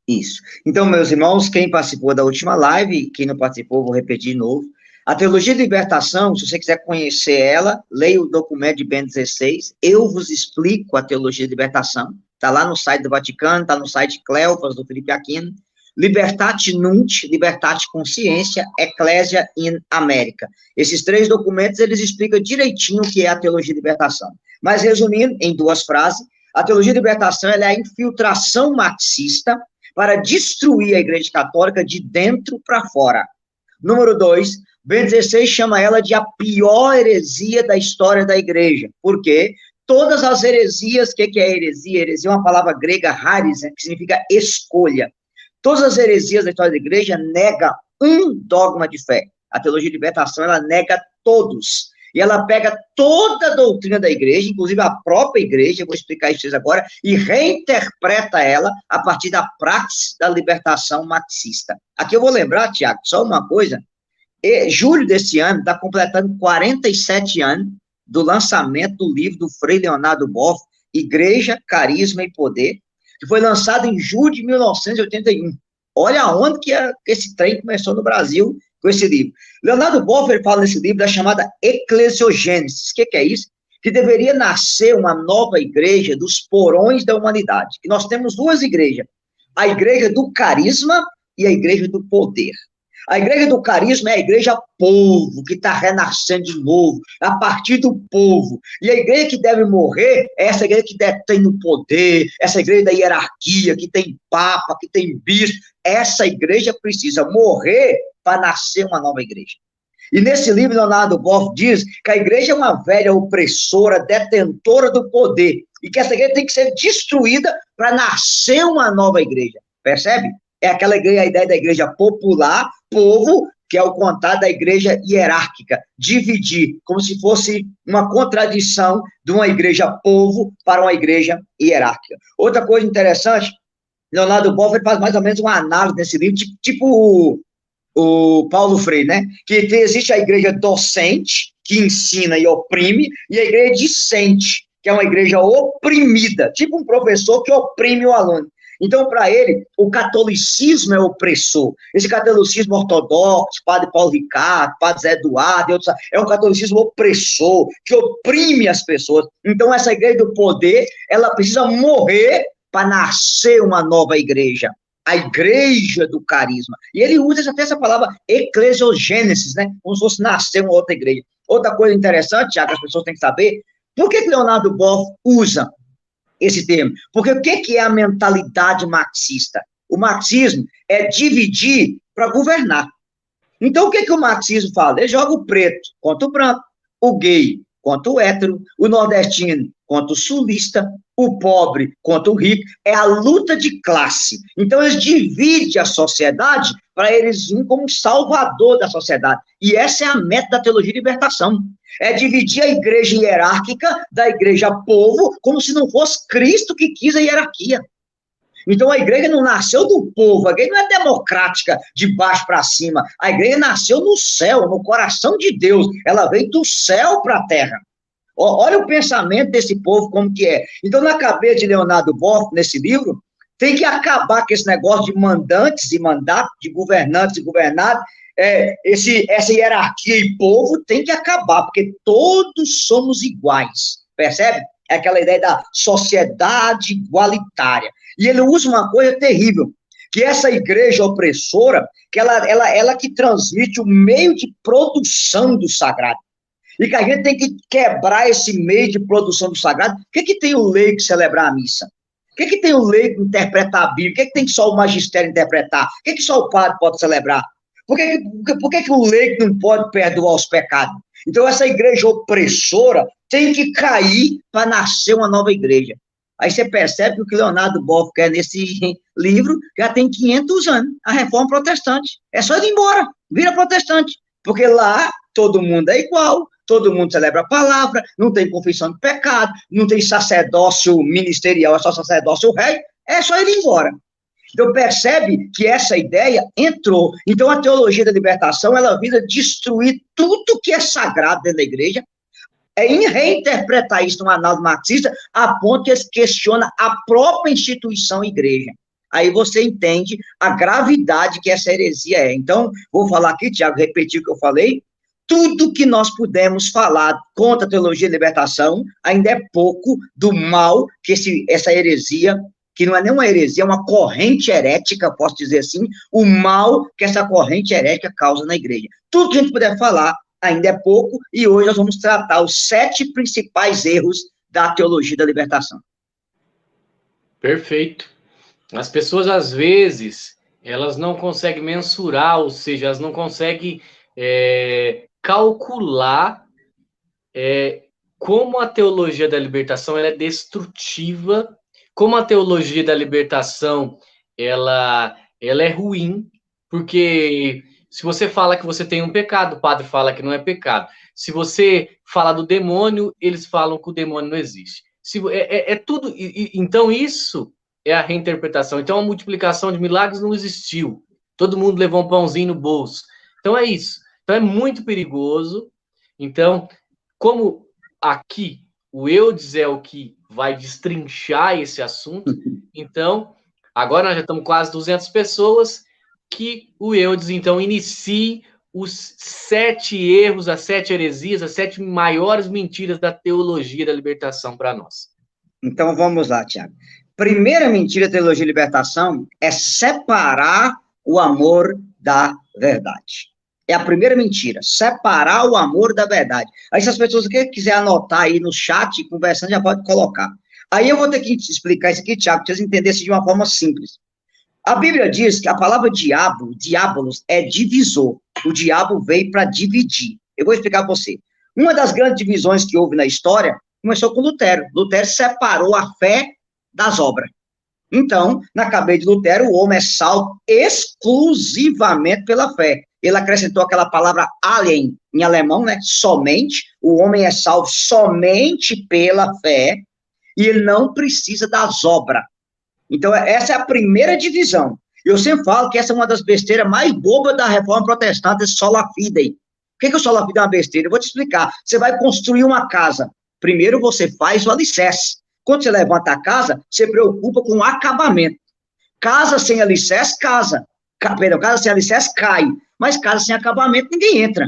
Isso. Então, meus irmãos, quem participou da última live, quem não participou, vou repetir de novo. A teologia de libertação, se você quiser conhecer ela, leia o documento de Bento XVI, eu vos explico a teologia de libertação, está lá no site do Vaticano, está no site Cleopas, do Felipe Aquino, Libertate Nunt, Libertate Consciência, Ecclesia in America. Esses três documentos, eles explicam direitinho o que é a teologia de libertação. Mas, resumindo, em duas frases, a teologia de libertação ela é a infiltração marxista para destruir a Igreja Católica de dentro para fora. Número 2, Bento XVI chama ela de a pior heresia da história da Igreja. Por quê? Todas as heresias, o que é heresia? Heresia é uma palavra grega, haris, que significa escolha. Todas as heresias da história da Igreja negam um dogma de fé. A teologia de libertação, ela nega todos. E ela pega toda a doutrina da igreja, inclusive a própria igreja, eu vou explicar isso agora, e reinterpreta ela a partir da praxis da libertação marxista. Aqui eu vou lembrar, Tiago, só uma coisa, julho desse ano está completando 47 anos do lançamento do livro do Frei Leonardo Boff, Igreja, Carisma e Poder, que foi lançado em julho de 1981. Olha onde que esse trem começou no Brasil, com esse livro. Leonardo Boff fala nesse livro da chamada eclesiogênesis. O que é isso? Que deveria nascer uma nova igreja dos porões da humanidade. Que nós temos duas igrejas. A igreja do carisma e a igreja do poder. A igreja do carisma é a igreja povo, que está renascendo de novo, a partir do povo. E a igreja que deve morrer é essa igreja que tem o poder, essa igreja da hierarquia, que tem papa, que tem bispo. Essa igreja precisa morrer para nascer uma nova igreja. E nesse livro, Leonardo Boff diz que a igreja é uma velha opressora, detentora do poder, e que essa igreja tem que ser destruída para nascer uma nova igreja. Percebe? É aquela igreja, a ideia da igreja popular, povo, que é o contrário da igreja hierárquica, dividir, como se fosse uma contradição de uma igreja povo para uma igreja hierárquica. Outra coisa interessante, Leonardo Boff faz mais ou menos uma análise nesse livro, tipo o Paulo Freire, né? Que existe a igreja docente, que ensina e oprime, e a igreja discente, que é uma igreja oprimida, tipo um professor que oprime o aluno. Então, para ele, o catolicismo é opressor. Esse catolicismo ortodoxo, padre Paulo Ricardo, padre Zé Eduardo, outros, é um catolicismo opressor, que oprime as pessoas. Então, essa igreja do poder, ela precisa morrer para nascer uma nova igreja. A igreja do carisma. E ele usa até essa palavra eclesiogênesis, né? Como se fosse nascer uma outra igreja. Outra coisa interessante, já que as pessoas têm que saber, por que Leonardo Boff usa esse termo? Porque o que é a mentalidade marxista? O marxismo é dividir para governar. Então, o que o marxismo fala? Ele joga o preto contra o branco, o gay contra o hétero, o nordestino contra o sulista, o pobre contra o rico. É a luta de classe. Então, eles dividem a sociedade para eles virem como salvador da sociedade. E essa é a meta da teologia de libertação. É dividir a igreja hierárquica da igreja povo, como se não fosse Cristo que quis a hierarquia. Então, a igreja não nasceu do povo, a igreja não é democrática de baixo para cima, a igreja nasceu no céu, no coração de Deus, ela veio do céu para a terra. Olha o pensamento desse povo como que é. Então, na cabeça de Leonardo Boff, nesse livro, tem que acabar com esse negócio de mandantes e mandatos, de governantes e governados, essa hierarquia e povo tem que acabar, porque todos somos iguais, percebe? É aquela ideia da sociedade igualitária. E ele usa uma coisa terrível, que essa igreja opressora, que ela que transmite o meio de produção do sagrado. E que a gente tem que quebrar esse meio de produção do sagrado. O que tem o leigo celebrar a missa? O que tem o leigo interpretar a Bíblia? O que tem só o magistério interpretar? O que só o padre pode celebrar? Por que o leigo não pode perdoar os pecados? Então, essa igreja opressora tem que cair para nascer uma nova igreja. Aí você percebe que o que Leonardo Boff quer nesse livro já tem 500 anos, a reforma protestante. É só ir embora, vira protestante. Porque lá todo mundo é igual, todo mundo celebra a palavra, não tem confissão de pecado, não tem sacerdócio ministerial, é só sacerdócio rei, é só ir embora. Então, percebe que essa ideia entrou. Então, a teologia da libertação, ela visa destruir tudo que é sagrado dentro da igreja, em reinterpretar isso numa análise marxista, a ponto que eles questionam a própria instituição igreja. Aí você entende a gravidade que essa heresia é. Então, vou falar aqui, Tiago, repetir o que eu falei, tudo que nós pudermos falar contra a teologia da libertação ainda é pouco do mal que essa heresia, que não é nem uma heresia, é uma corrente herética, posso dizer assim, o mal que essa corrente herética causa na igreja. Tudo que a gente puder falar ainda é pouco, e hoje nós vamos tratar os 7 principais erros da teologia da libertação. Perfeito. As pessoas, às vezes, elas não conseguem mensurar, ou seja, elas não conseguem calcular como a teologia da libertação ela é destrutiva, como a teologia da libertação ela é ruim, porque se você fala que você tem um pecado, o padre fala que não é pecado. Se você fala do demônio, eles falam que o demônio não existe. Tudo. Então, isso é a reinterpretação. Então, a multiplicação de milagres não existiu. Todo mundo levou um pãozinho no bolso. Então, é isso. Então, é muito perigoso. Então, como aqui o Eudes é o que vai destrinchar esse assunto, então, agora nós já estamos quase 200 pessoas, que o Eudes, então, inicie os 7 erros, as 7 heresias, as 7 maiores mentiras da teologia da libertação para nós. Então, vamos lá, Tiago. Primeira mentira da teologia da libertação é separar o amor da verdade. É a primeira mentira, separar o amor da verdade. Aí, se as pessoas que quiser anotar aí no chat, conversando, já pode colocar. Aí eu vou ter que te explicar isso aqui, Tiago, para vocês entenderem de uma forma simples. A Bíblia diz que a palavra diabo, diabolos, é divisor. O diabo veio para dividir. Eu vou explicar para você. Uma das grandes divisões que houve na história começou com Lutero. Lutero separou a fé das obras. Então, na cabeça de Lutero, o homem é salvo exclusivamente pela fé. Ele acrescentou aquela palavra alien, em alemão, né? Somente. O homem é salvo somente pela fé e ele não precisa das obras. Então, essa é a primeira divisão. Eu sempre falo que essa é uma das besteiras mais bobas da reforma protestante, esse sola fide. Por que o sola fide é uma besteira? Eu vou te explicar. Você vai construir uma casa. Primeiro você faz o alicerce. Quando você levanta a casa, você preocupa com o acabamento. Casa sem alicerce, casa sem alicerce, cai. Mas casa sem acabamento, ninguém entra.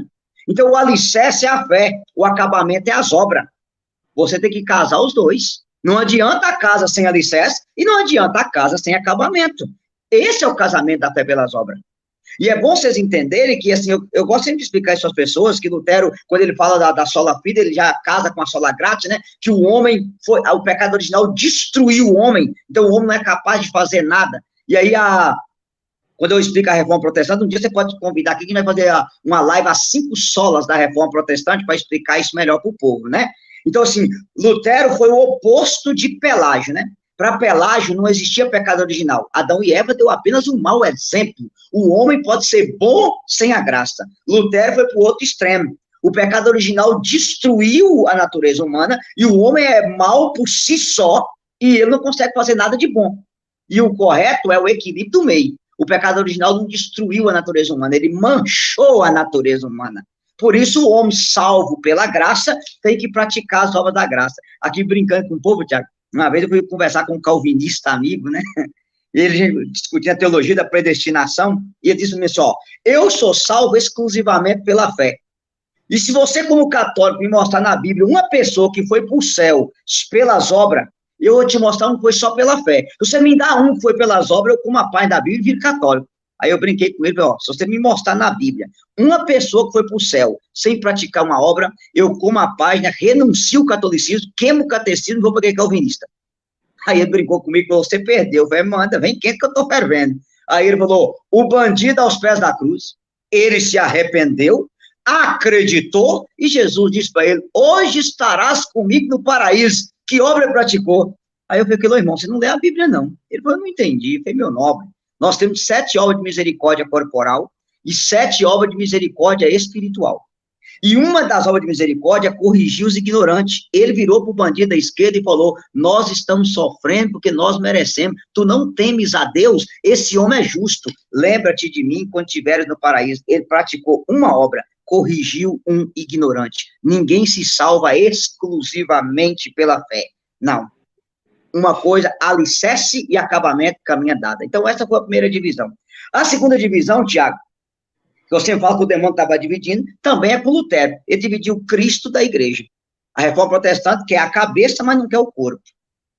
Então, o alicerce é a fé, o acabamento é as obras. Você tem que casar os dois. Não adianta a casa sem alicerce e não adianta a casa sem acabamento. Esse é o casamento da fé pelas obras. E é bom vocês entenderem que, assim, eu gosto sempre de explicar isso às pessoas, que Lutero, quando ele fala da sola fide, ele já casa com a sola gratia, né? Que o pecado original destruiu o homem, então o homem não é capaz de fazer nada. E aí, quando eu explico a reforma protestante, um dia você pode convidar aqui, que vai fazer uma live às 5 solas da reforma protestante para explicar isso melhor para o povo, né? Então, assim, Lutero foi o oposto de Pelágio, né? Para Pelágio não existia pecado original. Adão e Eva deu apenas um mau exemplo. O homem pode ser bom sem a graça. Lutero foi para o outro extremo. O pecado original destruiu a natureza humana e o homem é mau por si só e ele não consegue fazer nada de bom. E o correto é o equilíbrio do meio. O pecado original não destruiu a natureza humana, ele manchou a natureza humana. Por isso, o homem salvo pela graça tem que praticar as obras da graça. Aqui, brincando com o povo, Tiago, uma vez eu fui conversar com um calvinista amigo, né? Ele discutia a teologia da predestinação, e ele disse assim, ó, eu sou salvo exclusivamente pela fé. E se você, como católico, me mostrar na Bíblia uma pessoa que foi para o céu pelas obras, eu vou te mostrar um que foi só pela fé. Se você me dá um que foi pelas obras, eu como a paz da Bíblia e viro católico. Aí eu brinquei com ele, ó, se você me mostrar na Bíblia uma pessoa que foi para o céu sem praticar uma obra, eu como a página, renuncio o catolicismo, queimo o catecismo e vou para calvinista. Aí ele brincou comigo, falou, você perdeu. Eu falei, manda, vem quente que eu estou fervendo. Aí ele falou, o bandido aos pés da cruz, ele se arrependeu, acreditou, e Jesus disse para ele, hoje estarás comigo no paraíso. Que obra ele praticou? Aí eu falei, irmão, você não lê a Bíblia, não. Ele falou, eu não entendi. Eu falei, meu nobre, nós temos 7 obras de misericórdia corporal e 7 obras de misericórdia espiritual. E uma das obras de misericórdia corrigiu os ignorantes. Ele virou para o bandido da esquerda e falou, nós estamos sofrendo porque nós merecemos. Tu não temes a Deus? Esse homem é justo. Lembra-te de mim quando estiveres no paraíso. Ele praticou uma obra, corrigiu um ignorante. Ninguém se salva exclusivamente pela fé. Não. uma coisa, alicerce e acabamento, caminha dada. Então, essa foi a primeira divisão. A segunda divisão, Tiago, que eu sempre falo que o demônio estava dividindo, também é com Lutero. Ele dividiu Cristo da igreja. A reforma protestante quer a cabeça, mas não quer o corpo.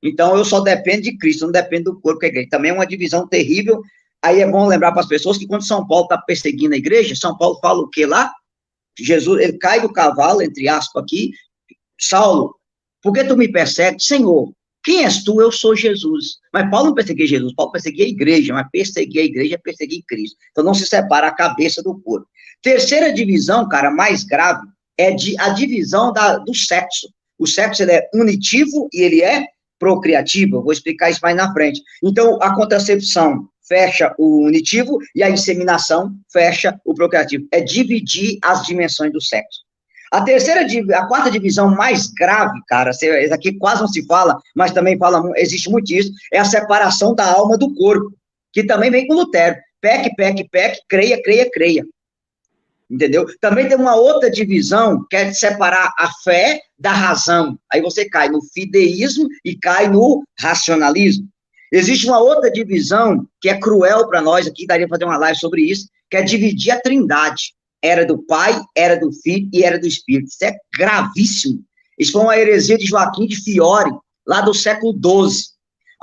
Então, eu só dependo de Cristo, não dependo do corpo da igreja. Também é uma divisão terrível. Aí é bom lembrar para as pessoas que quando São Paulo está perseguindo a igreja, São Paulo fala o quê lá? Jesus, ele cai do cavalo, entre aspas aqui, Saulo, por que tu me persegues? Senhor, quem és tu? Eu sou Jesus. Mas Paulo não perseguia Jesus, Paulo perseguia a igreja, mas perseguir a igreja é perseguir Cristo. Então não se separa a cabeça do corpo. Terceira divisão, cara, mais grave, é a divisão do sexo. O sexo, ele é unitivo e ele é procriativo. Eu vou explicar isso mais na frente. Então, a contracepção fecha o unitivo e a inseminação fecha o procriativo. É dividir as dimensões do sexo. A quarta divisão mais grave, cara, essa aqui quase não se fala, mas também existe muito isso, é a separação da alma do corpo, que também vem com Lutero. Peque, creia, creia, creia. Entendeu? Também tem uma outra divisão, que é separar a fé da razão. Aí você cai no fideísmo e cai no racionalismo. Existe uma outra divisão, que é cruel para nós, aqui daria para fazer uma live sobre isso, que é dividir a trindade. Era do Pai, era do Filho e era do Espírito. Isso é gravíssimo. Isso foi uma heresia de Joaquim de Fiore, lá do século XII,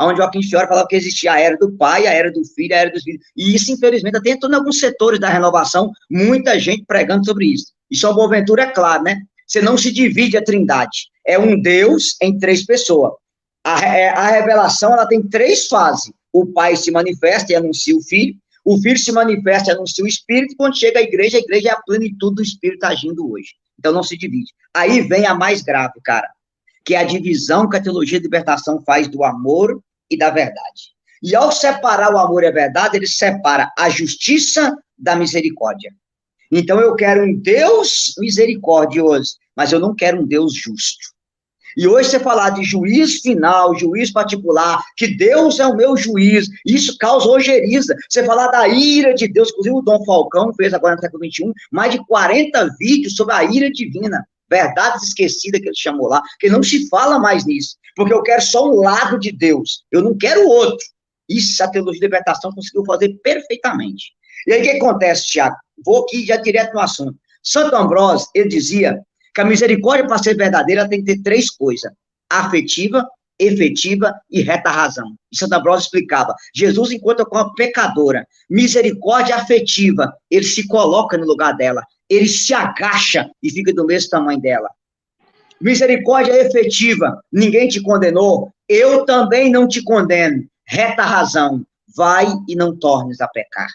onde Joaquim de Fiore falava que existia a era do Pai, a era do Filho, a era do Espírito. E isso, infelizmente, até entrou em alguns setores da renovação, muita gente pregando sobre isso. E São Boaventura é claro, né? Você não se divide a trindade. É um Deus em três pessoas. A revelação, ela tem três fases. O Pai se manifesta e anuncia o Filho. O Filho se manifesta e anuncia o Espírito, e quando chega a igreja é a plenitude do Espírito agindo hoje. Então não se divide. Aí vem a mais grave, cara, que é a divisão que a teologia de libertação faz do amor e da verdade. E ao separar o amor e a verdade, ele separa a justiça da misericórdia. Então eu quero um Deus misericordioso, mas eu não quero um Deus justo. E hoje você falar de juiz final, juiz particular, que Deus é o meu juiz, isso causa ojeriza. Você falar da ira de Deus, inclusive o Dom Falcão fez agora no século XXI, mais de 40 vídeos sobre a ira divina, verdades esquecidas que ele chamou lá, que não se fala mais nisso, porque eu quero só um lado de Deus, eu não quero o outro. Isso a teologia de libertação conseguiu fazer perfeitamente. E aí o que acontece, Tiago? Vou aqui já direto no assunto. Santo Ambrósio, ele dizia que a misericórdia, para ser verdadeira, tem que ter três coisas: afetiva, efetiva e reta razão. E Santo Ambrósio explicava, Jesus encontra com a pecadora, misericórdia afetiva, ele se coloca no lugar dela, ele se agacha e fica do mesmo tamanho dela. Misericórdia efetiva, ninguém te condenou, eu também não te condeno. Reta razão, vai e não tornes a pecar.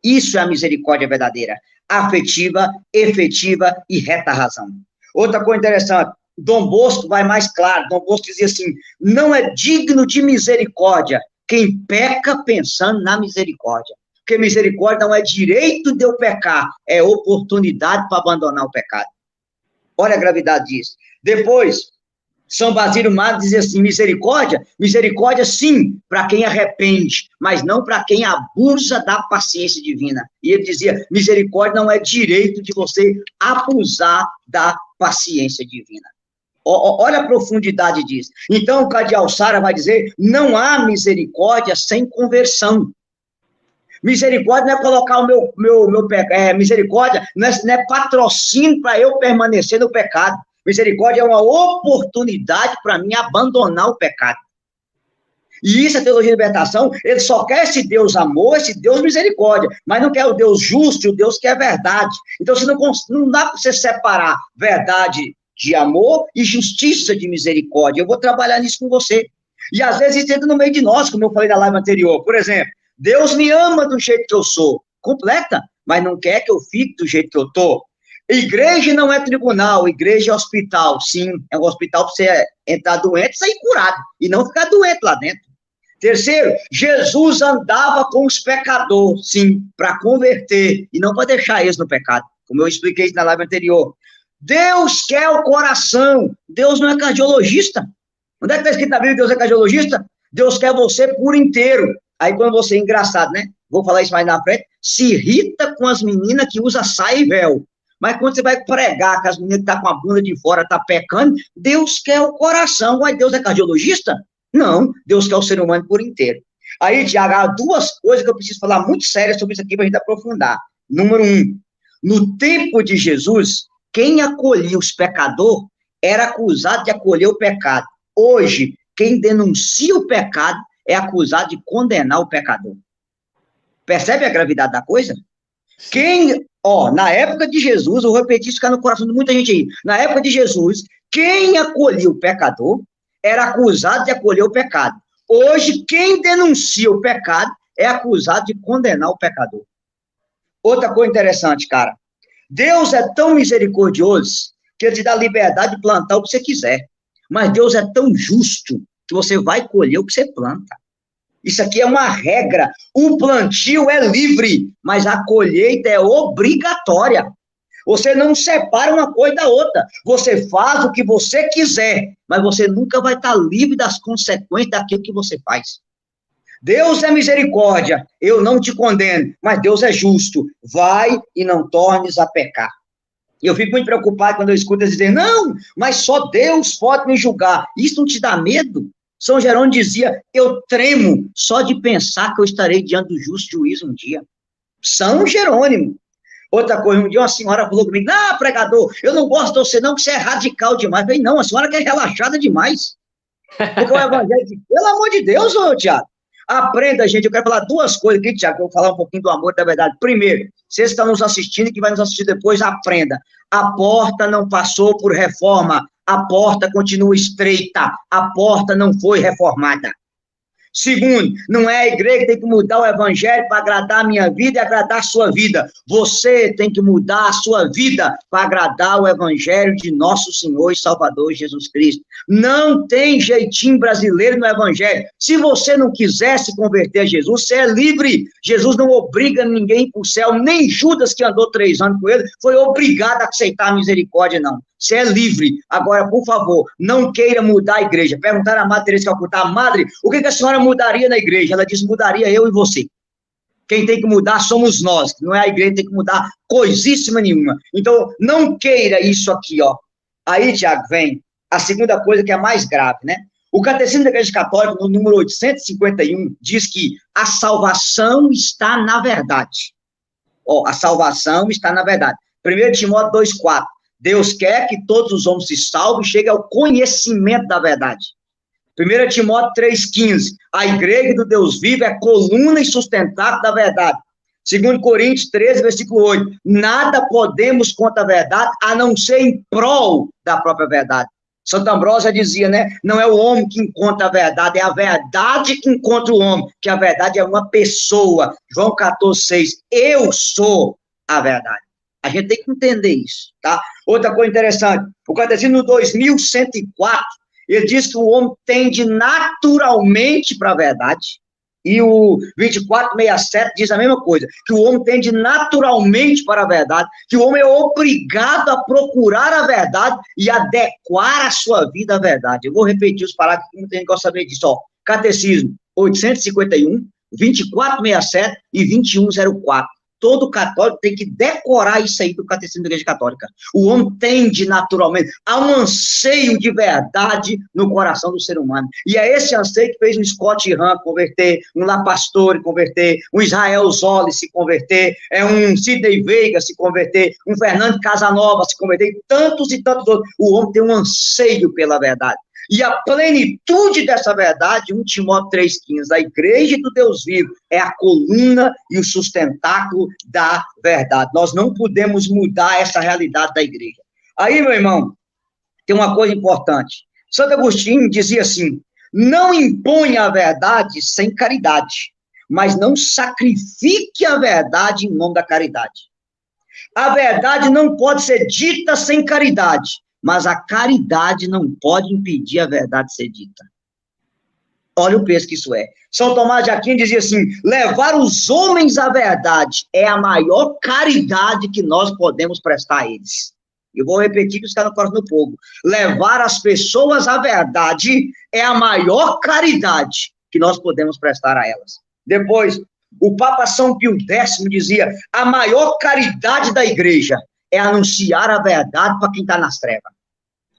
Isso é a misericórdia verdadeira, afetiva, efetiva e reta razão. Outra coisa interessante, Dom Bosco vai mais claro, Dom Bosco dizia assim, não é digno de misericórdia quem peca pensando na misericórdia, porque misericórdia não é direito de eu pecar, é oportunidade para abandonar o pecado. Olha a gravidade disso. Depois, São Basílio Magno dizia assim, misericórdia sim, para quem arrepende, mas não para quem abusa da paciência divina. E ele dizia, misericórdia não é direito de você abusar da paciência divina. Olha a profundidade disso. Então, o cardeal Sara vai dizer, não há misericórdia sem conversão. Misericórdia não é colocar o meu pecado, misericórdia não é patrocínio para eu permanecer no pecado. Misericórdia é uma oportunidade para mim abandonar o pecado. E isso, a teologia de libertação, ele só quer esse Deus amor, esse Deus misericórdia, mas não quer o Deus justo e o Deus que é verdade. Então, não dá para você separar verdade de amor e justiça de misericórdia. Eu vou trabalhar nisso com você. E às vezes isso entra no meio de nós, como eu falei na live anterior. Por exemplo, Deus me ama do jeito que eu sou. Completa, mas não quer que eu fique do jeito que eu estou. Igreja não é tribunal, igreja é hospital. Sim, é um hospital para você entrar doente e sair curado, e não ficar doente lá dentro. Terceiro, Jesus andava com os pecadores, sim, para converter, e não para deixar eles no pecado, como eu expliquei na live anterior. Deus quer o coração, Deus não é cardiologista. Onde é que está escrito na Bíblia que Deus é cardiologista? Deus quer você por inteiro. Aí quando você, engraçado, né? Vou falar isso mais na frente, se irrita com as meninas que usam saia e véu. Mas quando você vai pregar que as meninas que estão com a bunda de fora estão pecando, Deus quer o coração. Ué, Deus é cardiologista? Não, Deus quer o ser humano por inteiro. Aí, Tiago, há duas coisas que eu preciso falar muito sérias sobre isso aqui para a gente aprofundar. Número um, no tempo de Jesus, quem acolhia os pecadores era acusado de acolher o pecado. Hoje, quem denuncia o pecado é acusado de condenar o pecador. Percebe a gravidade da coisa? Quem, na época de Jesus, eu vou repetir isso, ficar no coração de muita gente aí. Na época de Jesus, quem acolhia o pecador era acusado de acolher o pecado. Hoje, quem denuncia o pecado é acusado de condenar o pecador. Outra coisa interessante, cara. Deus é tão misericordioso que ele te dá liberdade de plantar o que você quiser. Mas Deus é tão justo que você vai colher o que você planta. Isso aqui é uma regra. O plantio é livre, mas a colheita é obrigatória. Você não separa uma coisa da outra. Você faz o que você quiser, mas você nunca vai estar livre das consequências daquilo que você faz. Deus é misericórdia, eu não te condeno, mas Deus é justo. Vai e não tornes a pecar. E eu fico muito preocupado quando eu escuto eles dizer, não, mas só Deus pode me julgar. Isso não te dá medo? São Jerônimo dizia, eu tremo só de pensar que eu estarei diante do justo juízo um dia. São Jerônimo. Outra coisa, um dia uma senhora falou comigo, não, pregador, eu não gosto de você não, que você é radical demais. Eu falei, não, a senhora que é relaxada demais. Porque o evangelho, pelo amor de Deus, ô Tiago, aprenda, gente, eu quero falar duas coisas aqui, Tiago, eu vou falar um pouquinho do amor da verdade. Primeiro, vocês que estão nos assistindo e que vai nos assistir depois, aprenda. A porta não passou por reforma, a porta continua estreita, a porta não foi reformada. Segundo, não é a igreja que tem que mudar o evangelho para agradar a minha vida e agradar a sua vida. Você tem que mudar a sua vida para agradar o evangelho de nosso Senhor e Salvador Jesus Cristo. Não tem jeitinho brasileiro no evangelho. Se você não quiser se converter a Jesus, você é livre. Jesus não obriga ninguém para o céu, nem Judas, que andou 3 anos com ele, foi obrigado a aceitar a misericórdia, não. Você é livre. Agora, por favor, não queira mudar a igreja. Perguntaram a Madre Teresa de Calcutá, Madre, o que a senhora mudaria na igreja? Ela disse, mudaria eu e você. Quem tem que mudar somos nós, não é a igreja que tem que mudar coisíssima nenhuma. Então, não queira isso aqui, ó. Aí, Tiago, vem a segunda coisa que é a mais grave, né? O Catecismo da Igreja Católica, no número 851, diz que a salvação está na verdade. Ó, a salvação está na verdade. 1 Timóteo 2,4. Deus quer que todos os homens se salvem e cheguem ao conhecimento da verdade. 1 Timóteo 3,15. A igreja do Deus vivo é coluna e sustentáculo da verdade. 2 Coríntios 13, versículo 8. Nada podemos contra a verdade, a não ser em prol da própria verdade. Santo Ambrósio dizia, né? Não é o homem que encontra a verdade, é a verdade que encontra o homem, que a verdade é uma pessoa. João 14,6. Eu sou a verdade. A gente tem que entender isso, tá? Outra coisa interessante, o Catecismo no 2104, ele diz que o homem tende naturalmente para a verdade, e o 2467 diz a mesma coisa, que o homem tende naturalmente para a verdade, que o homem é obrigado a procurar a verdade e adequar a sua vida à verdade. Eu vou repetir os parágrafos, que muita gente gosta de saber disso, ó. Catecismo 851, 2467 e 2104. Todo católico tem que decorar isso aí do Catecismo da Igreja Católica. O homem tende naturalmente, há um anseio de verdade no coração do ser humano. E é esse anseio que fez um Scott Hahn converter, um La Pastore converter, um Israel Zolli se converter, um Sidney Veiga se converter, um Fernando Casanova se converter, e tantos outros. O homem tem um anseio pela verdade. E a plenitude dessa verdade, 1 Timóteo 3,15, a igreja do Deus vivo é a coluna e o sustentáculo da verdade. Nós não podemos mudar essa realidade da igreja. Aí, meu irmão, tem uma coisa importante. Santo Agostinho dizia assim, não imponha a verdade sem caridade, mas não sacrifique a verdade em nome da caridade. A verdade não pode ser dita sem caridade, mas a caridade não pode impedir a verdade de ser dita. Olha o peso que isso é. São Tomás de Aquino dizia assim, levar os homens à verdade é a maior caridade que nós podemos prestar a eles. Eu vou repetir que está no coração do povo. Levar as pessoas à verdade é a maior caridade que nós podemos prestar a elas. Depois, o Papa São Pio X dizia, a maior caridade da igreja é anunciar a verdade para quem está nas trevas.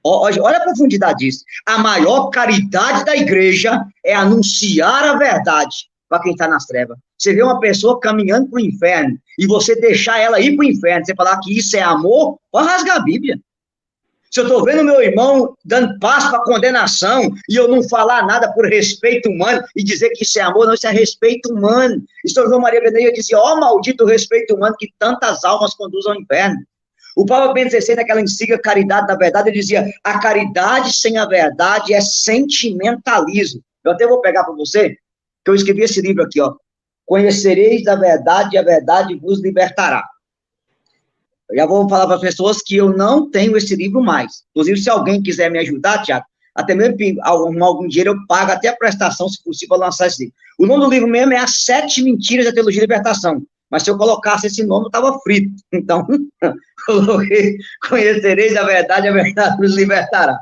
Olha a profundidade disso. A maior caridade da igreja é anunciar a verdade para quem está nas trevas. Você vê uma pessoa caminhando para o inferno e você deixar ela ir para o inferno, você falar que isso é amor, pode rasgar a Bíblia. Se eu estou vendo meu irmão dando passo para condenação e eu não falar nada por respeito humano e dizer que isso é amor, não, isso é respeito humano. E São João Maria Benedito dizia, maldito respeito humano que tantas almas conduz ao inferno. O Papa Bento XVI, naquela encíclica Caridade na Verdade, ele dizia, a caridade sem a verdade é sentimentalismo. Eu até vou pegar para você, que eu escrevi esse livro aqui, ó. Conhecereis da verdade e a verdade vos libertará. Eu já vou falar para as pessoas que eu não tenho esse livro mais. Inclusive, se alguém quiser me ajudar, Tiago, até mesmo algum dinheiro eu pago até a prestação, se possível, para lançar esse livro. O nome do livro mesmo é As 7 Mentiras da Teologia da Libertação. Mas se eu colocasse esse nome, eu estava frito. Então, coloquei, conhecereis a verdade vos libertará.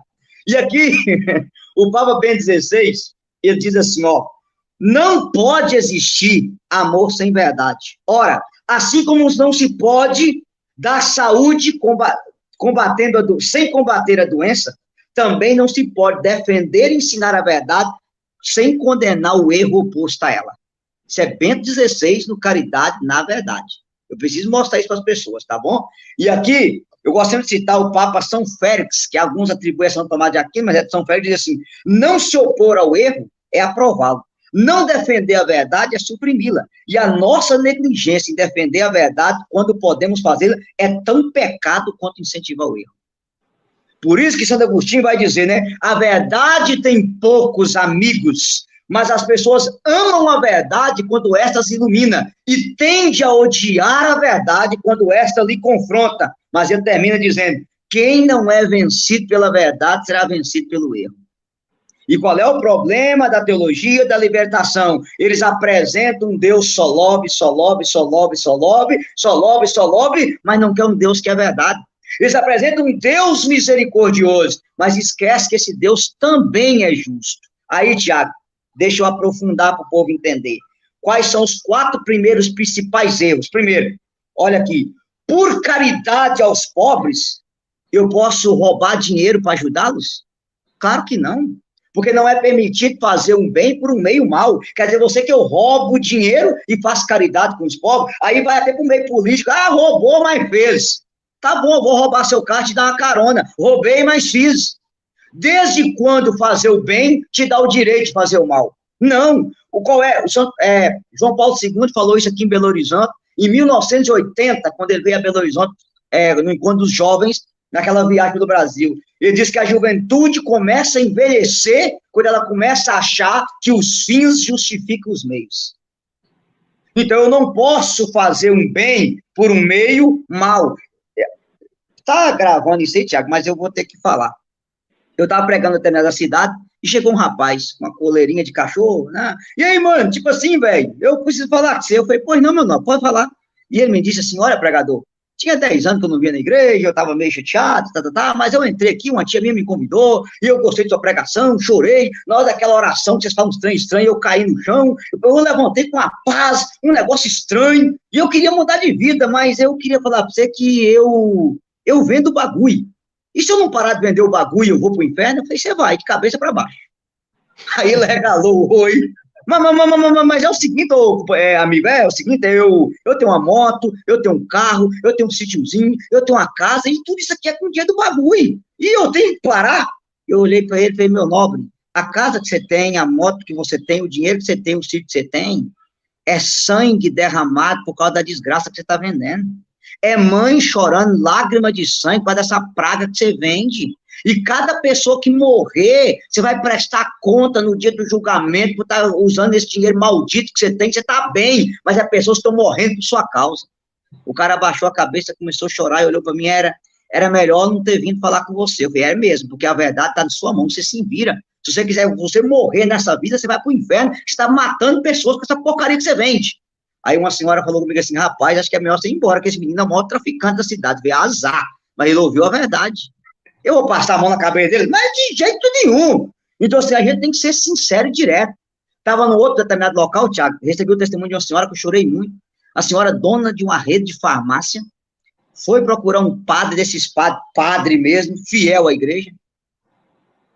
E aqui, o Papa Bento XVI, ele diz assim, não pode existir amor sem verdade. Ora, assim como não se pode dar saúde sem combater a doença, também não se pode defender e ensinar a verdade sem condenar o erro oposto a ela. Isso é Bento XVI no Caridade na Verdade. Eu preciso mostrar isso para as pessoas, tá bom? E aqui, eu gosto sempre de citar o Papa São Félix, que alguns atribuem a São Tomás de Aquino, mas é de São Félix, diz assim, não se opor ao erro é aprová-lo. Não defender a verdade é suprimi-la. E a nossa negligência em defender a verdade, quando podemos fazê-la, é tão pecado quanto incentivar o erro. Por isso que Santo Agostinho vai dizer, né? A verdade tem poucos amigos, mas as pessoas amam a verdade quando esta se ilumina e tende a odiar a verdade quando esta lhe confronta. Mas ele termina dizendo, quem não é vencido pela verdade será vencido pelo erro. E qual é o problema da teologia da libertação? Eles apresentam um Deus só lobe, mas não quer um Deus que é verdade. Eles apresentam um Deus misericordioso, mas esquece que esse Deus também é justo. Aí, Tiago, deixa eu aprofundar para o povo entender. Quais são os 4 primeiros principais erros? Primeiro, olha aqui, por caridade aos pobres, eu posso roubar dinheiro para ajudá-los? Claro que não. Porque não é permitido fazer um bem por um meio mal. Quer dizer, você que eu roubo dinheiro e faço caridade com os pobres, aí vai até para o meio político, roubou, mas fez. Tá bom, eu vou roubar seu carro e te dar uma carona. Roubei, mas fiz. Desde quando fazer o bem te dá o direito de fazer o mal? Não. João Paulo II falou isso aqui em Belo Horizonte, em 1980, quando ele veio a Belo Horizonte, no encontro dos jovens, naquela viagem do Brasil. Ele diz que a juventude começa a envelhecer quando ela começa a achar que os fins justificam os meios. Então, eu não posso fazer um bem por um meio mal. Tá gravando isso aí, Tiago, mas eu vou ter que falar. Eu estava pregando na determinada cidade e chegou um rapaz, uma coleirinha de cachorro, né? E aí, mano, tipo assim, velho, eu preciso falar com você. Eu falei, pois não, meu nome, pode falar. E ele me disse assim, olha, pregador, tinha 10 anos que eu não via na igreja, eu estava meio chateado, mas eu entrei aqui, uma tia minha me convidou, e eu gostei de sua pregação, chorei, na hora daquela oração que vocês falam estranho, eu caí no chão, eu levantei com a paz, um negócio estranho, e eu queria mudar de vida, mas eu queria falar para você que eu vendo bagulho. E se eu não parar de vender o bagulho, eu vou pro inferno? Eu falei, você vai, de cabeça para baixo. Aí ele regalou o olho. Mas é o seguinte, amigo, é o seguinte, eu tenho uma moto, eu tenho um carro, eu tenho um sítiozinho, eu tenho uma casa, e tudo isso aqui é com o dinheiro do bagulho. E eu tenho que parar. Eu olhei para ele e falei, meu nobre, a casa que você tem, a moto que você tem, o dinheiro que você tem, o sítio que você tem, é sangue derramado por causa da desgraça que você está vendendo. É mãe chorando, lágrima de sangue por causa dessa praga que você vende. E cada pessoa que morrer, você vai prestar conta no dia do julgamento por estar usando esse dinheiro maldito que você está bem, mas as pessoas estão morrendo por sua causa. O cara abaixou a cabeça, começou a chorar e olhou para mim, era melhor não ter vindo falar com você. Eu falei, é mesmo, porque a verdade está na sua mão, você se vira. Se você quiser você morrer nessa vida, você vai para o inferno, você está matando pessoas com essa porcaria que você vende. Aí uma senhora falou comigo assim, rapaz, acho que é melhor você ir embora, que esse menino é o maior traficante da cidade, veio azar. Mas ele ouviu a verdade. Eu vou passar a mão na cabeça dele? Mas de jeito nenhum. Então, assim, a gente tem que ser sincero e direto. Estava no outro determinado local, Tiago, recebi o testemunho de uma senhora que eu chorei muito. A senhora, dona de uma rede de farmácia, foi procurar um padre desses padre mesmo, fiel à igreja,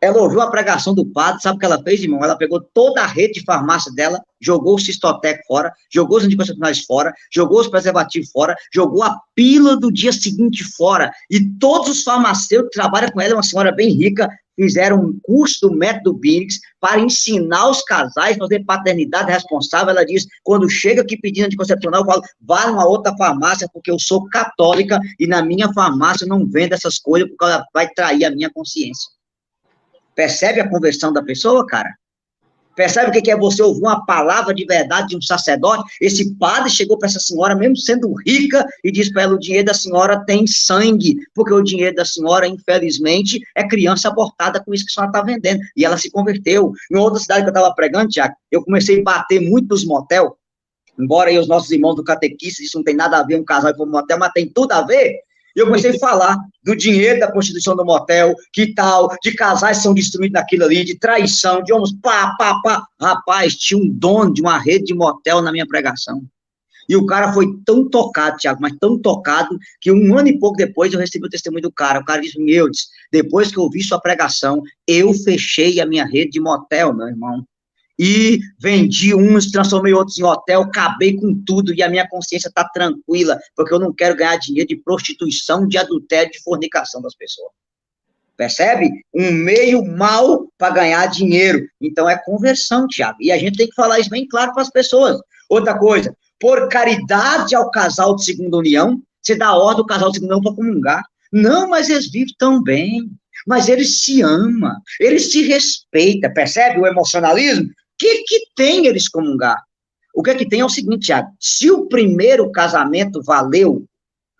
Ela ouviu a pregação do padre, sabe o que ela fez, irmão? Ela pegou toda a rede de farmácia dela, jogou o Cistotec fora, jogou os anticoncepcionais fora, jogou os preservativos fora, jogou a pílula do dia seguinte fora. E todos os farmacêuticos que trabalham com ela, uma senhora bem rica, fizeram um curso do método Binix para ensinar os casais a fazer paternidade responsável. Ela diz, quando chega aqui pedindo anticoncepcional, eu falo, vá numa outra farmácia, porque eu sou católica e na minha farmácia eu não vendo essas coisas, porque ela vai trair a minha consciência. Percebe a conversão da pessoa, cara? Percebe o que é você ouvir uma palavra de verdade de um sacerdote? Esse padre chegou para essa senhora, mesmo sendo rica, e disse para ela, o dinheiro da senhora tem sangue, porque o dinheiro da senhora, infelizmente, é criança abortada com isso que a senhora está vendendo. E ela se converteu. Em outra cidade que eu estava pregando, Tiago, eu comecei a bater muito nos motel, embora aí os nossos irmãos do catequista, isso não tem nada a ver, um casal ir para um motel, mas tem tudo a ver. E eu comecei a falar do dinheiro da prostituição do motel, que tal, de casais que são destruídos naquilo ali, de traição, de homens, pá. Rapaz, tinha um dono de uma rede de motel na minha pregação. E o cara foi tão tocado, Tiago, mas tão tocado, que um ano e pouco depois eu recebi o testemunho do cara. O cara disse, depois que eu ouvi sua pregação, eu fechei a minha rede de motel, meu irmão. E vendi uns, transformei outros em hotel, acabei com tudo, e a minha consciência está tranquila, porque eu não quero ganhar dinheiro de prostituição, de adultério, de fornicação das pessoas. Percebe? Um meio mal para ganhar dinheiro. Então é conversão, Tiago. E a gente tem que falar isso bem claro para as pessoas. Outra coisa, por caridade ao casal de segunda união, você dá ordem ao casal de segunda união para comungar. Não, mas eles vivem tão bem. Mas eles se amam, eles se respeitam. Percebe o emocionalismo? O que tem eles comungar? O que tem é o seguinte, Tiago, se o primeiro casamento valeu,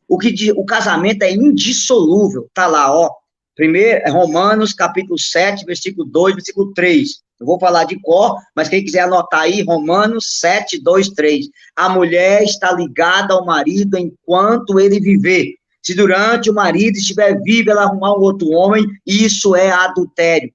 o casamento é indissolúvel, tá lá, ó, primeiro, Romanos, capítulo 7, versículo 2, versículo 3, eu vou falar de cor, mas quem quiser anotar aí, Romanos 7, 2, 3, a mulher está ligada ao marido enquanto ele viver, se durante o marido estiver vivo, ela arrumar um outro homem, isso é adultério.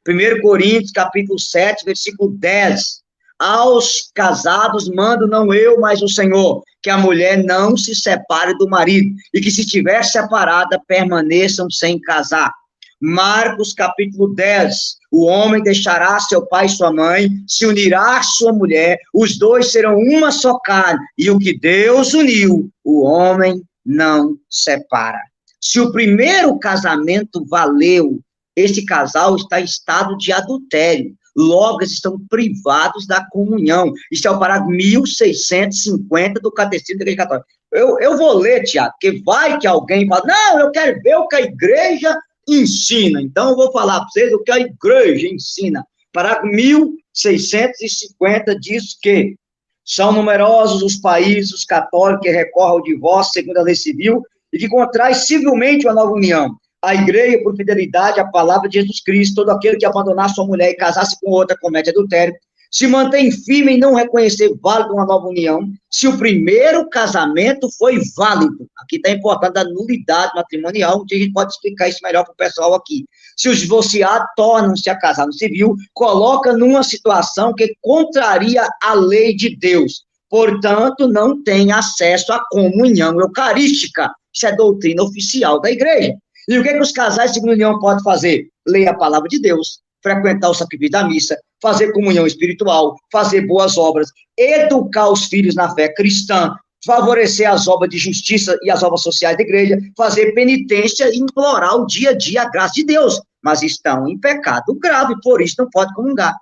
1 Coríntios, capítulo 7, versículo 10. Aos casados mando não eu, mas o Senhor, que a mulher não se separe do marido, e que se estiver separada, permaneçam sem casar. Marcos, capítulo 10. O homem deixará seu pai e sua mãe, se unirá à sua mulher, os dois serão uma só carne, e o que Deus uniu, o homem não separa. Se o primeiro casamento valeu, esse casal está em estado de adultério. Logo, eles estão privados da comunhão. Isso é o parágrafo 1650 do Catecismo da Igreja Católica. Eu vou ler, Tiago, porque vai que alguém fala, não, eu quero ver o que a igreja ensina. Então, eu vou falar para vocês o que a igreja ensina. Parágrafo 1650 diz que são numerosos os países católicos que recorrem ao divórcio segundo a lei civil e que contraem civilmente uma nova união. A igreja, por fidelidade à palavra de Jesus Cristo, todo aquele que abandonar sua mulher e casar-se com outra comete adultério, se mantém firme em não reconhecer válido uma nova união, se o primeiro casamento foi válido. Aqui está importante a nulidade matrimonial, que a gente pode explicar isso melhor para o pessoal aqui. Se os divorciados tornam-se a casar no civil, coloca numa situação que contraria a lei de Deus. Portanto, não tem acesso à comunhão eucarística. Isso é doutrina oficial da igreja. E o que os casais de segunda união podem fazer? Ler a palavra de Deus, frequentar o sacrifício da missa, fazer comunhão espiritual, fazer boas obras, educar os filhos na fé cristã, favorecer as obras de justiça e as obras sociais da igreja, fazer penitência e implorar o dia a dia a graça de Deus. Mas estão em pecado grave, por isso não pode comungar.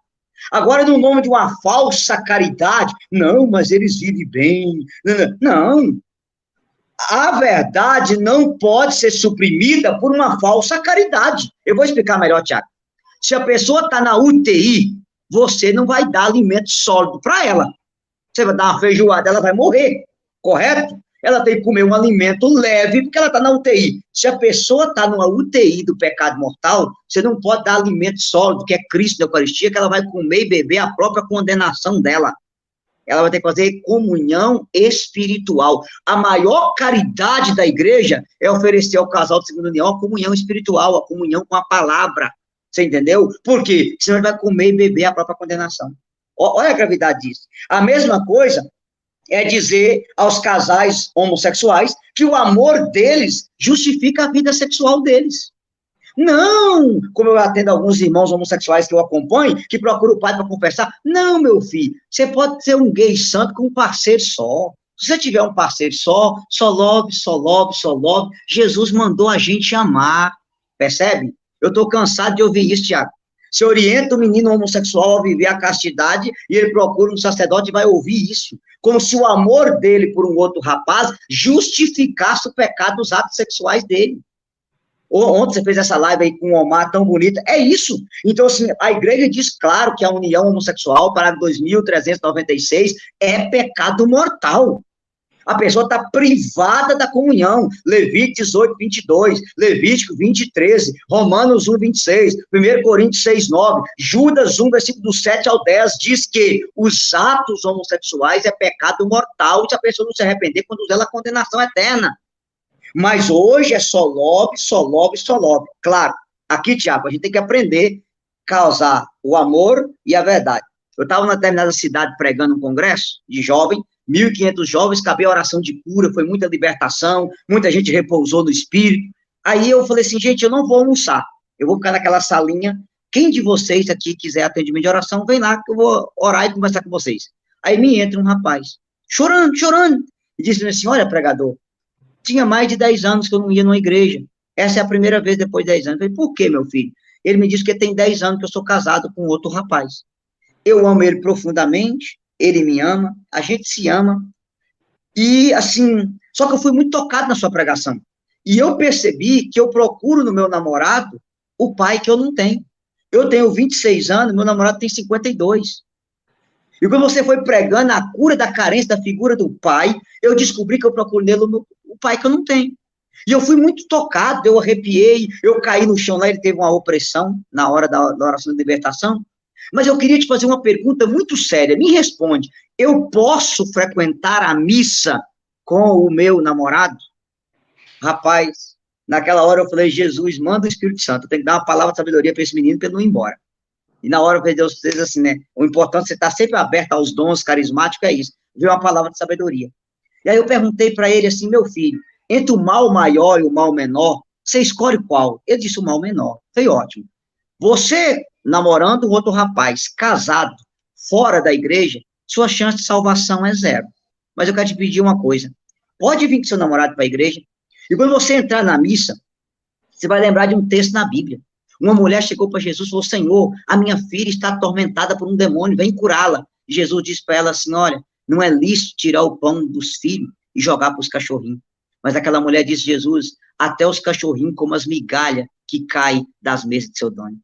Agora, no nome de uma falsa caridade, não, mas eles vivem bem. Não. A verdade não pode ser suprimida por uma falsa caridade. Eu vou explicar melhor, Tiago. Se a pessoa está na UTI, você não vai dar alimento sólido para ela. Você vai dar uma feijoada, ela vai morrer, correto? Ela tem que comer um alimento leve, porque ela está na UTI. Se a pessoa está numa UTI do pecado mortal, você não pode dar alimento sólido, que é Cristo da Eucaristia, que ela vai comer e beber a própria condenação dela. Ela vai ter que fazer comunhão espiritual. A maior caridade da igreja é oferecer ao casal de segunda união a comunhão espiritual, a comunhão com a palavra. Você entendeu? Por quê? Senão ele vai comer e beber a própria condenação. Olha a gravidade disso. A mesma coisa é dizer aos casais homossexuais que o amor deles justifica a vida sexual deles. Não, como eu atendo alguns irmãos homossexuais que eu acompanho, que procuram o padre para conversar. Não, meu filho, você pode ser um gay santo com um parceiro só. Se você tiver um parceiro só love, só love, só love. Jesus mandou a gente amar, percebe? Eu estou cansado de ouvir isso, Tiago. Você orienta o menino homossexual a viver a castidade e ele procura um sacerdote e vai ouvir isso. Como se o amor dele por um outro rapaz justificasse o pecado dos atos sexuais dele. Ontem você fez essa live aí com o Omar, tão bonita. É isso. Então, assim, a igreja diz claro que a união homossexual, parágrafo 2396, é pecado mortal. A pessoa está privada da comunhão. Levítico 18, 22, Levítico 20, 13, Romanos 1, 26, 1 Coríntios 6, 9, Judas 1, versículo do 7 ao 10, diz que os atos homossexuais é pecado mortal, e se a pessoa não se arrepender, conduz ela à condenação eterna. Mas hoje é só love, só love, só love. Claro, aqui, Tiago, a gente tem que aprender a causar o amor e a verdade. Eu estava numa determinada cidade pregando um congresso de jovem, 1.500 jovens, cabia a oração de cura, foi muita libertação, muita gente repousou no espírito. Aí eu falei assim, gente, eu não vou almoçar, eu vou ficar naquela salinha. Quem de vocês aqui quiser atendimento de oração, vem lá que eu vou orar e conversar com vocês. Aí me entra um rapaz, chorando, e disse assim, olha, pregador, tinha mais de 10 anos que eu não ia numa igreja. Essa é a primeira vez depois de 10 anos. Eu falei, por quê, meu filho? Ele me disse que tem 10 anos que eu sou casado com outro rapaz. Eu amo ele profundamente, ele me ama, a gente se ama. E, assim, só que eu fui muito tocado na sua pregação. E eu percebi que eu procuro no meu namorado o pai que eu não tenho. Eu tenho 26 anos, meu namorado tem 52. E quando você foi pregando a cura da carência da figura do pai, eu descobri que eu procuro nele o pai que eu não tenho. E eu fui muito tocado, eu arrepiei, eu caí no chão lá, ele teve uma opressão na hora da oração de libertação. Mas eu queria te fazer uma pergunta muito séria, me responde, eu posso frequentar a missa com o meu namorado? Rapaz, naquela hora eu falei, Jesus, manda o Espírito Santo, eu tenho que dar uma palavra de sabedoria para esse menino para ele não ir embora. E na hora que Deus fez assim, né? O importante é você estar sempre aberto aos dons carismáticos, é isso. Ver uma palavra de sabedoria. E aí eu perguntei para ele assim, meu filho, entre o mal maior e o mal menor, você escolhe qual? Ele disse o mal menor. Foi ótimo. Você, namorando um outro rapaz, casado, fora da igreja, sua chance de salvação é zero. Mas eu quero te pedir uma coisa. Pode vir com seu namorado para a igreja, e quando você entrar na missa, você vai lembrar de um texto na Bíblia. Uma mulher chegou para Jesus e falou, Senhor, a minha filha está atormentada por um demônio, vem curá-la. E Jesus disse para ela assim, olha, não é lícito tirar o pão dos filhos e jogar para os cachorrinhos. Mas aquela mulher disse, Jesus, até os cachorrinhos comem as migalhas que caem das mesas de seu dono.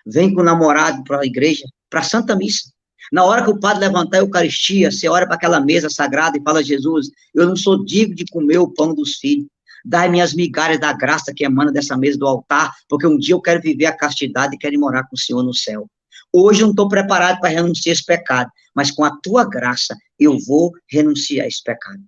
Vem com o namorado para a igreja, para a Santa Missa. Na hora que o padre levantar a Eucaristia, você olha para aquela mesa sagrada e fala, Jesus, eu não sou digno de comer o pão dos filhos. Dai-me as migalhas da graça que emana dessa mesa do altar, porque um dia eu quero viver a castidade e quero morar com o Senhor no céu. Hoje eu não estou preparado para renunciar a esse pecado, mas com a tua graça eu vou renunciar a esse pecado.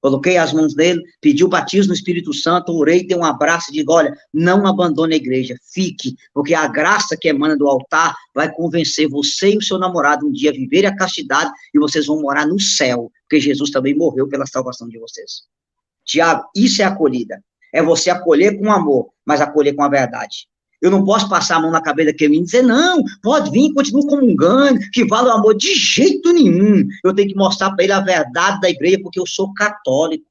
Coloquei as mãos dele, pedi o batismo no Espírito Santo, orei, dei um abraço e digo, olha, não abandone a igreja, fique, porque a graça que emana do altar vai convencer você e o seu namorado um dia a viver a castidade e vocês vão morar no céu, porque Jesus também morreu pela salvação de vocês. Tiago, isso é acolhida. É você acolher com amor, mas acolher com a verdade. Eu não posso passar a mão na cabeça daquele menino e dizer, não, pode vir, continua comungando, que vale o amor de jeito nenhum. Eu tenho que mostrar para ele a verdade da igreja, porque eu sou católico.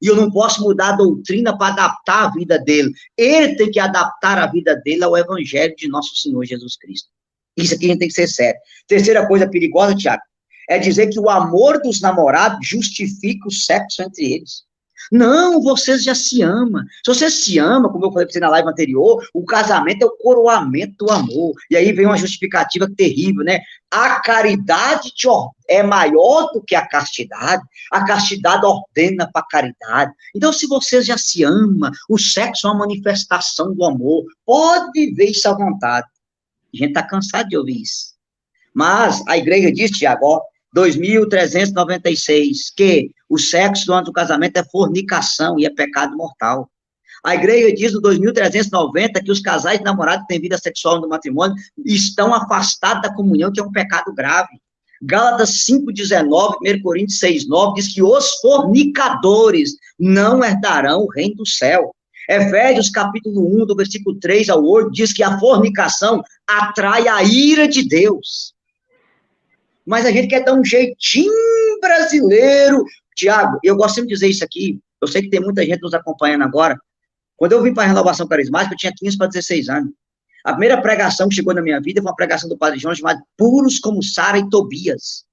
E eu não posso mudar a doutrina para adaptar a vida dele. Ele tem que adaptar a vida dele ao evangelho de nosso Senhor Jesus Cristo. Isso aqui a gente tem que ser sério. Terceira coisa perigosa, Tiago, é dizer que o amor dos namorados justifica o sexo entre eles. Não, vocês já se amam. Se você se ama, como eu falei para você na live anterior, o casamento é o coroamento do amor. E aí vem uma justificativa terrível, né? A caridade é maior do que a castidade ordena para a caridade. Então, se vocês já se amam, o sexo é uma manifestação do amor. Pode viver isso à vontade. A gente está cansado de ouvir isso. Mas a igreja diz, Tiago, 2396, que o sexo antes do casamento é fornicação e é pecado mortal. A igreja diz no 2390 que os casais namorados que têm vida sexual no matrimônio estão afastados da comunhão, que é um pecado grave. Gálatas 5,19, 1 Coríntios 6,9 diz que os fornicadores não herdarão o reino do céu. Efésios capítulo 1, do versículo 3 ao 8, diz que a fornicação atrai a ira de Deus. Mas a gente quer dar um jeitinho brasileiro. Tiago, eu gosto sempre de dizer isso aqui, eu sei que tem muita gente nos acompanhando agora. Quando eu vim para a Renovação Carismática, eu tinha 15 para 16 anos. A primeira pregação que chegou na minha vida foi uma pregação do Padre João, chamada Puros como Sara e Tobias,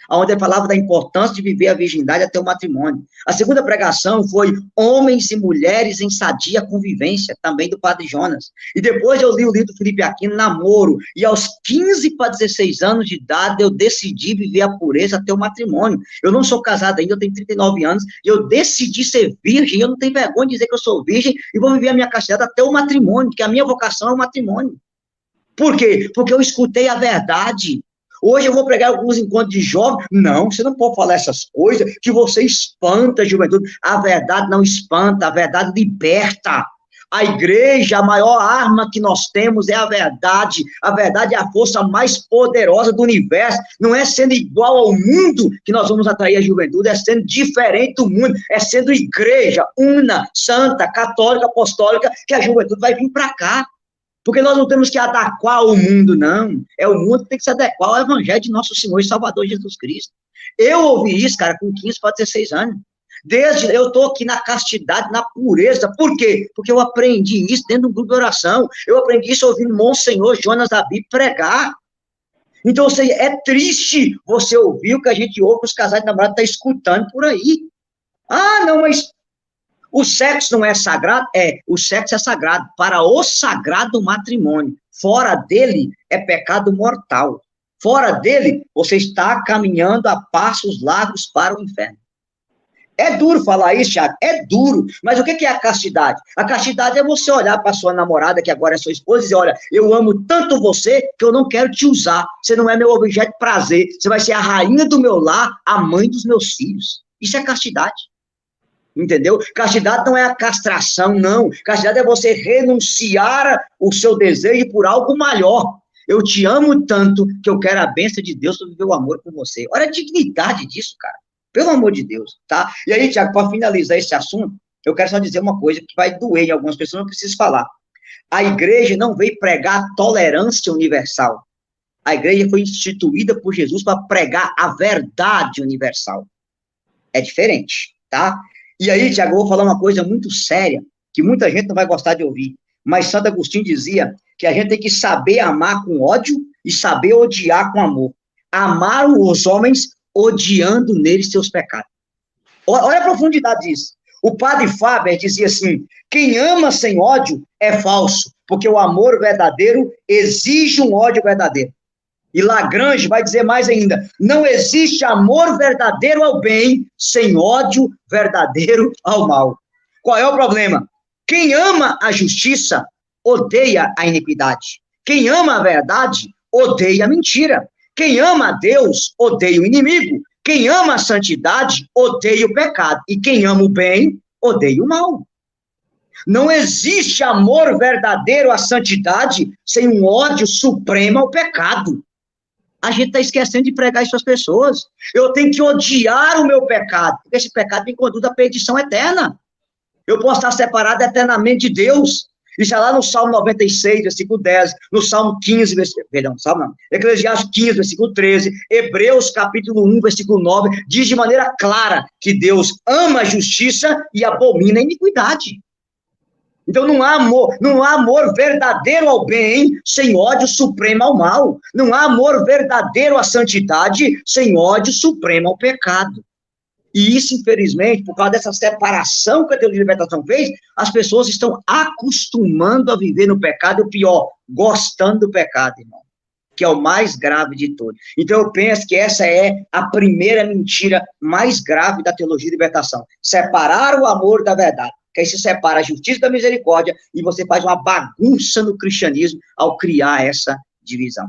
onde ele falava da importância de viver a virgindade até o matrimônio. A segunda pregação foi Homens e Mulheres em Sadia Convivência, também do Padre Jonas. E depois eu li o livro do Felipe Aquino, Namoro, e aos 15 para 16 anos de idade eu decidi viver a pureza até o matrimônio. Eu não sou casado ainda, eu tenho 39 anos, e eu decidi ser virgem, eu não tenho vergonha de dizer que eu sou virgem, e vou viver a minha castidade até o matrimônio, porque a minha vocação é o matrimônio. Por quê? Porque eu escutei a verdade. Hoje eu vou pregar alguns encontros de jovens. Não, você não pode falar essas coisas, que você espanta a juventude. A verdade não espanta, a verdade liberta. A igreja, a maior arma que nós temos é a verdade. A verdade é a força mais poderosa do universo. Não é sendo igual ao mundo que nós vamos atrair a juventude, é sendo diferente do mundo, é sendo igreja, una, santa, católica, apostólica, que a juventude vai vir para cá. Porque nós não temos que adequar ao mundo, não. É o mundo que tem que se adequar ao evangelho de nosso Senhor e Salvador Jesus Cristo. Eu ouvi isso, cara, com 15 para 16 anos. Desde eu estou aqui na castidade, na pureza. Por quê? Porque eu aprendi isso dentro de um grupo de oração. Eu aprendi isso ouvindo Monsenhor Jonas Abi pregar. Então, é triste você ouvir o que a gente ouve, que os casais de namorado estão escutando por aí. Ah, não, mas o sexo não é sagrado? É, o sexo é sagrado para o sagrado matrimônio. Fora dele é pecado mortal. Fora dele, você está caminhando a passos largos para o inferno. É duro falar isso, Thiago, é duro. Mas o que é a castidade? A castidade é você olhar para sua namorada, que agora é sua esposa, e dizer, olha, eu amo tanto você que eu não quero te usar. Você não é meu objeto de prazer. Você vai ser a rainha do meu lar, a mãe dos meus filhos. Isso é castidade. Entendeu? Castidade não é a castração, não. Castidade é você renunciar o seu desejo por algo maior. Eu te amo tanto que eu quero a bênção de Deus para viver o amor com você. Olha a dignidade disso, cara. Pelo amor de Deus, tá? E aí, Tiago, para finalizar esse assunto, eu quero só dizer uma coisa que vai doer em algumas pessoas, eu preciso falar. A igreja não veio pregar a tolerância universal. A igreja foi instituída por Jesus para pregar a verdade universal. É diferente, tá? E aí, Tiago, eu vou falar uma coisa muito séria, que muita gente não vai gostar de ouvir, mas Santo Agostinho dizia que a gente tem que saber amar com ódio e saber odiar com amor. Amar os homens odiando neles seus pecados. Olha a profundidade disso. O padre Faber dizia assim, quem ama sem ódio é falso, porque o amor verdadeiro exige um ódio verdadeiro. E Lagrange vai dizer mais ainda, não existe amor verdadeiro ao bem sem ódio verdadeiro ao mal. Qual é o problema? Quem ama a justiça odeia a iniquidade. Quem ama a verdade odeia a mentira. Quem ama a Deus odeia o inimigo. Quem ama a santidade odeia o pecado. E quem ama o bem odeia o mal. Não existe amor verdadeiro à santidade sem um ódio supremo ao pecado. A gente está esquecendo de pregar isso às pessoas. Eu tenho que odiar o meu pecado, porque esse pecado me conduz à perdição eterna. Eu posso estar separado eternamente de Deus. Isso é lá no Salmo 96, versículo 10, no Salmo 15, Eclesiastes 15, versículo 13, Hebreus capítulo 1, versículo 9, diz de maneira clara que Deus ama a justiça e abomina a iniquidade. Então não há amor verdadeiro ao bem sem ódio supremo ao mal. Não há amor verdadeiro à santidade sem ódio supremo ao pecado. E isso, infelizmente, por causa dessa separação que a teologia de libertação fez, as pessoas estão acostumando a viver no pecado, o pior, gostando do pecado, irmão, que é o mais grave de todos. Então eu penso que essa é a primeira mentira mais grave da teologia de libertação. Separar o amor da verdade. Que aí se separa a justiça da misericórdia e você faz uma bagunça no cristianismo ao criar essa divisão.